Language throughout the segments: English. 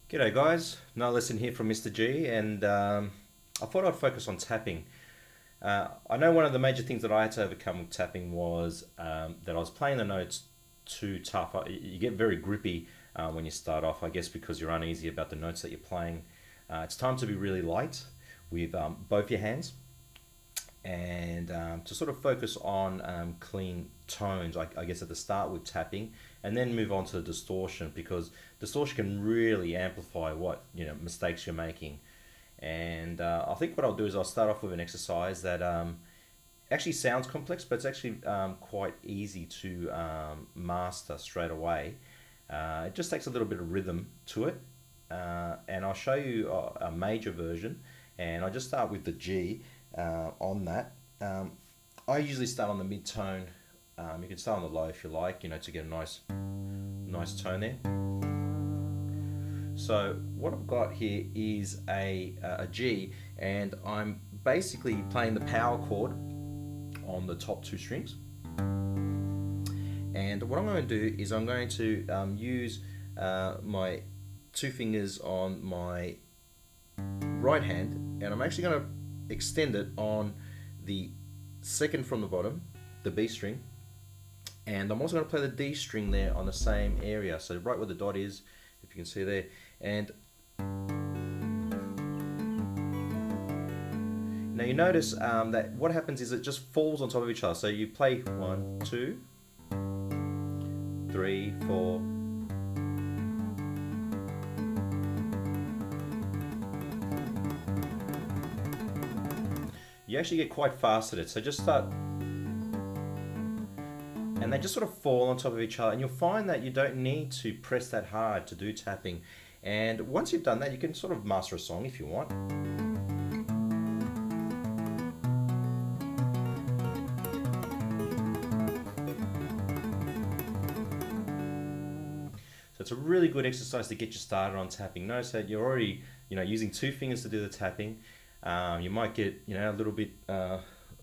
G'day guys, another lesson here from Mr. G, and I thought I'd focus on tapping. I know one of the major things that I had to overcome with tapping was that I was playing the notes too tough. You get very grippy when you start off, I guess because you're uneasy about the notes that you're playing. It's time to be really light with both your hands and to sort of focus on clean tones, I guess at the start with tapping, and then move on to the distortion, because distortion can really amplify what mistakes you're making. And I think what I'll do is I'll start off with an exercise that actually sounds complex, but it's actually quite easy to master straight away. It just takes a little bit of rhythm to it, and I'll show you a major version, and I'll just start with the G on that. I usually start on the mid-tone. You can start on the low if you like, to get a nice tone there. So what I've got here is a G, and I'm basically playing the power chord on the top two strings. And what I'm going to do is I'm going to use my two fingers on my right hand, and I'm actually going to extend it on the second from the bottom, the B string, and I'm also going to play the D string there on the same area, so right where the dot is, if you can see there. And now you notice that what happens is it just falls on top of each other. So you play 1, 2, 3, 4. You actually get quite fast at it, so just start, and they just sort of fall on top of each other, and you'll find that you don't need to press that hard to do tapping. And once you've done that, you can sort of master a song if you want. So it's a really good exercise to get you started on tapping. Notice that you're already using two fingers to do the tapping. You might get a little bit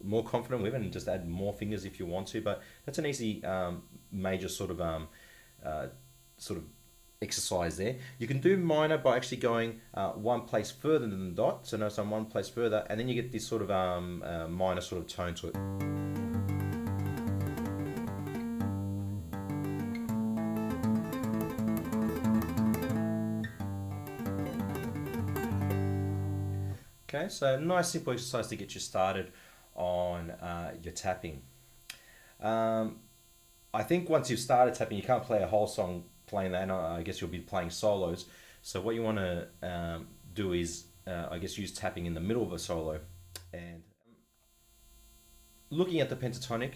more confident with it and just add more fingers if you want to, but that's an easy major sort of exercise there. You can do minor by actually going one place further than the dot, so notice I'm one place further, and then you get this sort of minor sort of tone to it. Okay, so nice simple exercise to get you started on your tapping. I think once you've started tapping, you can't play a whole song playing that, and I guess you'll be playing solos. So what you want to do is, I guess, use tapping in the middle of a solo. And looking at the pentatonic,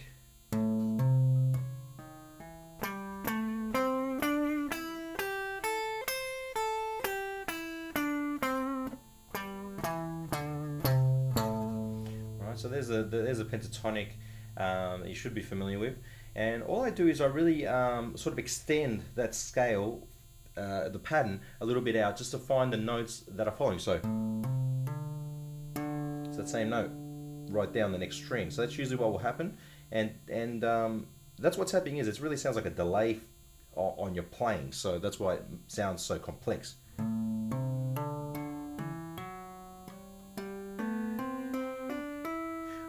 so there's a pentatonic that you should be familiar with, and all I do is I really sort of extend that scale, the pattern, a little bit out, just to find the notes that are following. So it's that same note right down the next string. So that's usually what will happen, and that's what tapping is. It really sounds like a delay on your playing, so that's why it sounds so complex.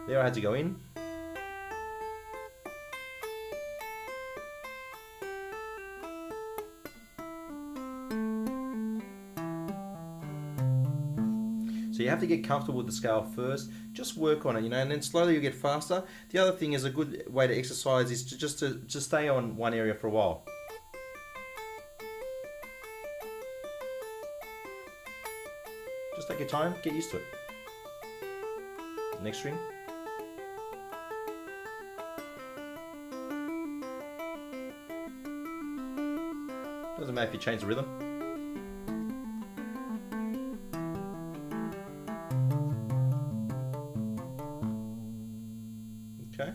There I had to go in. So you have to get comfortable with the scale first. Just work on it, and then slowly you get faster. The other thing is, a good way to exercise is to just stay on one area for a while. Just take your time, get used to it. Next string. Doesn't matter if you change the rhythm. Okay.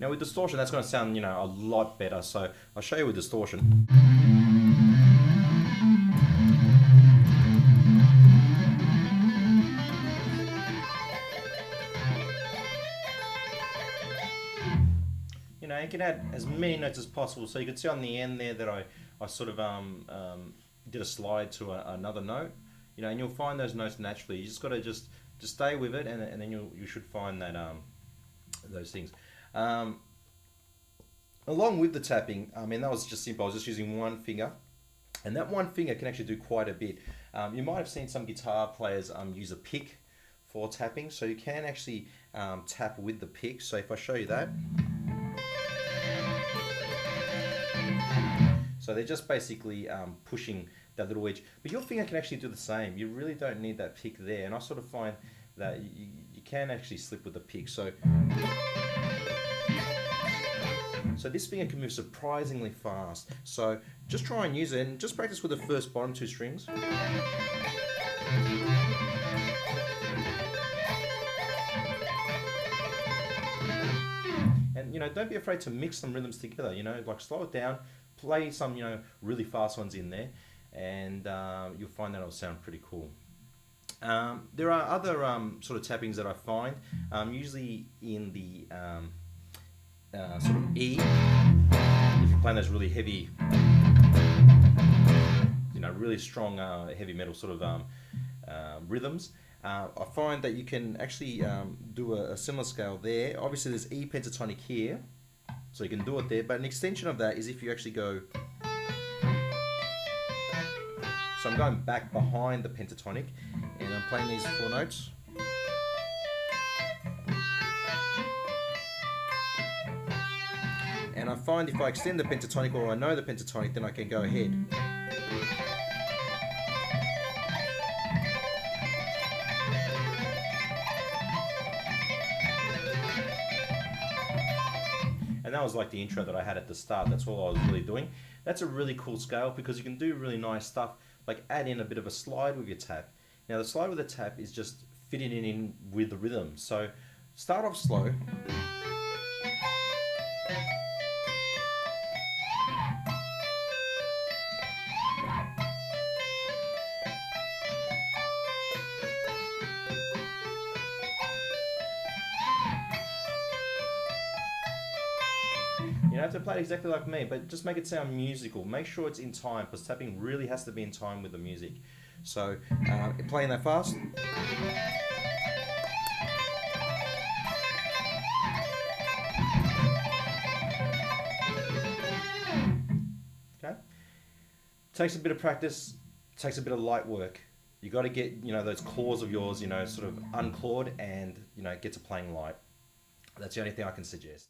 Now with distortion, that's going to sound, a lot better. So I'll show you with distortion. You can add as many notes as possible. So you can see on the end there that I sort of did a slide to another note, you know, and you'll find those notes naturally. You just got to just stay with it, and then you should find that those things. Along with the tapping, I mean, that was just simple. I was just using one finger, and that one finger can actually do quite a bit. You might have seen some guitar players use a pick for tapping, so you can actually tap with the pick. So if I show you that, so they're just basically pushing that little edge, but your finger can actually do the same. You really don't need that pick there, and I sort of find that you can actually slip with the pick. So this finger can move surprisingly fast. So just try and use it, and just practice with the first bottom two strings. And you know, don't be afraid to mix some rhythms together. You know, like slow it down, play some, you know, really fast ones in there, and you'll find that it'll sound pretty cool. There are other sort of tappings that I find, usually in the sort of E. If you're playing those really heavy, you know, really strong heavy metal sort of rhythms, I find that you can actually do a similar scale there. Obviously there's E pentatonic here, so you can do it there, but an extension of that is if you actually go, so I'm going back behind the pentatonic and I'm playing these four notes. And I find if I extend the pentatonic, or I know the pentatonic, then I can go ahead. And that was like the intro that I had at the start. That's all I was really doing. That's a really cool scale because you can do really nice stuff, like add in a bit of a slide with your tap. Now the slide with the tap is just fitting it in with the rhythm. So start off slow. You don't have to play it exactly like me, but just make it sound musical. Make sure it's in time, because tapping really has to be in time with the music. So, playing that fast. Okay. Takes a bit of practice, takes a bit of light work. You got to get, you know, those claws of yours, you know, sort of unclawed, and, you know, get to playing light. That's the only thing I can suggest.